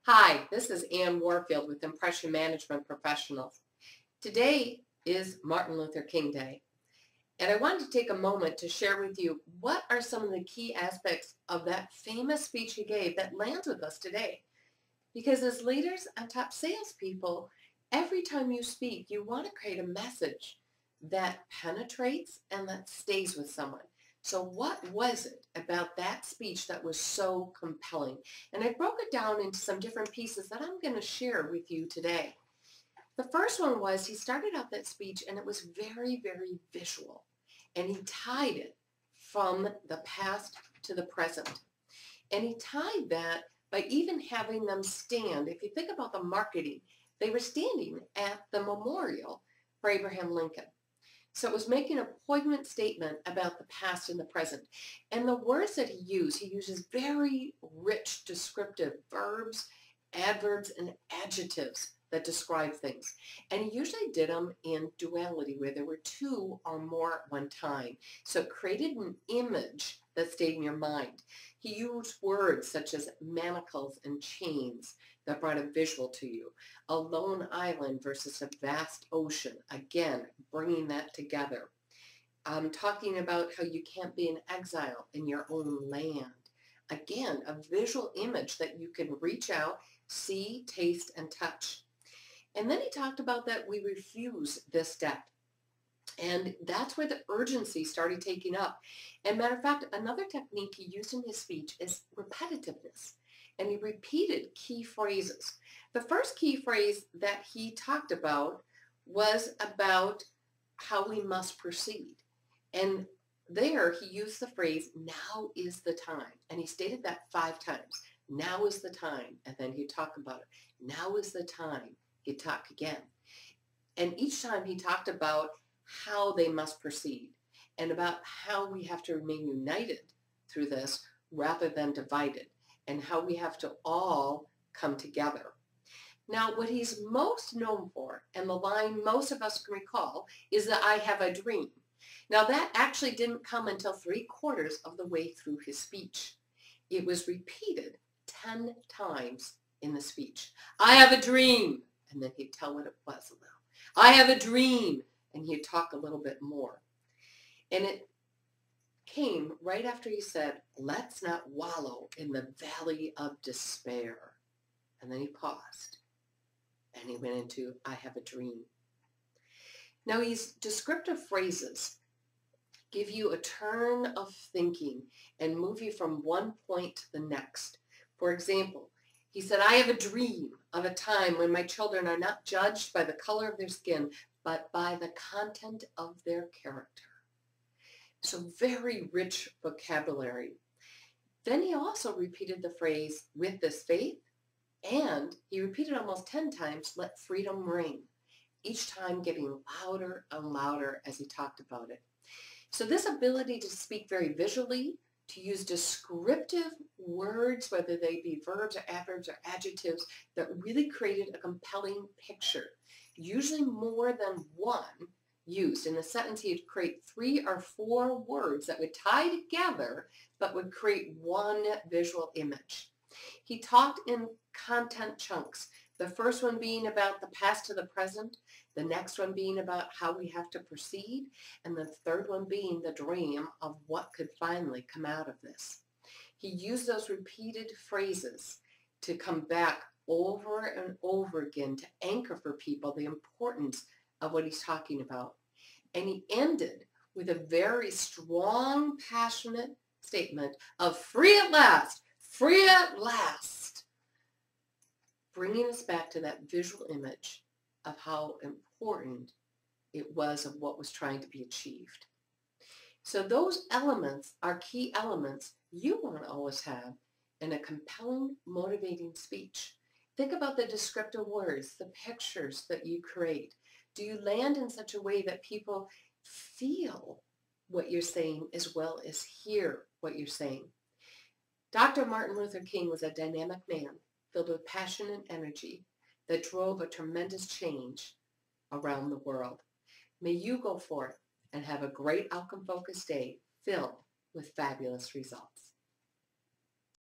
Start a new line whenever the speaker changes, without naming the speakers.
Hi, this is Ann Warfield with Impression Management Professionals. Today is Martin Luther King Day, and I wanted to take a moment to share with you what are some of the key aspects of that famous speech he gave that lands with us today. Because as leaders and top salespeople, every time you speak, you want to create a message that penetrates and that stays with someone. So what was it about that speech that was so compelling? And I broke it down into some different pieces that I'm going to share with you today. The first one was he started out that speech and it was very, very visual. And he tied it from the past to the present. And he tied that by even having them stand. If you think about the marketing, they were standing at the memorial for Abraham Lincoln. So it was making a poignant statement about the past and the present. And the words that he uses very rich descriptive verbs, adverbs, and adjectives that describe things. And he usually did them in duality, where there were two or more at one time. So it created an image that stayed in your mind. He used words such as manacles and chains that brought a visual to you. A lone island versus a vast ocean. Again, bringing that together. Talking about how you can't be an exile in your own land. Again, a visual image that you can reach out, see, taste, and touch. And then he talked about that we refuse this step. And that's where the urgency started taking up. And matter of fact, another technique he used in his speech is repetitiveness. And he repeated key phrases. The first key phrase that he talked about was about how we must proceed. And there he used the phrase, now is the time. And he stated that 5 times. Now is the time. And then he'd talk about it. Now is the time. He'd talk again. And each time he talked about how they must proceed and about how we have to remain united through this rather than divided, and how we have to all come together. Now, what he's most known for, and the line most of us can recall, is that I have a dream. Now, that actually didn't come until 3/4 of the way through his speech. It was repeated 10 times in the speech. I have a dream. And then he'd tell what it was a little. I have a dream. And he'd talk a little bit more. And it came right after he said, let's not wallow in the valley of despair. And then he paused. And he went into, I have a dream. Now, these descriptive phrases give you a turn of thinking and move you from one point to the next. For example, he said, I have a dream of a time when my children are not judged by the color of their skin, but by the content of their character. So very rich vocabulary. Then he also repeated the phrase, with this faith, and he repeated almost 10 times, let freedom ring, each time getting louder and louder as he talked about it. So this ability to speak very visually, to use descriptive words, whether they be verbs or adverbs or adjectives, that really created a compelling picture. Usually more than one used. In a sentence, he'd create 3 or 4 words that would tie together but would create one visual image. He talked in content chunks. The first one being about the past to the present, the next one being about how we have to proceed, and the third one being the dream of what could finally come out of this. He used those repeated phrases to come back over and over again to anchor for people the importance of what he's talking about. And he ended with a very strong, passionate statement of free at last, free at last, bringing us back to that visual image of how important it was of what was trying to be achieved. So those elements are key elements you want to always have in a compelling, motivating speech. Think about the descriptive words, the pictures that you create. Do you land in such a way that people feel what you're saying as well as hear what you're saying? Dr. Martin Luther King was a dynamic man filled with passion and energy that drove a tremendous change around the world. May you go forth and have a great outcome-focused day filled with fabulous results.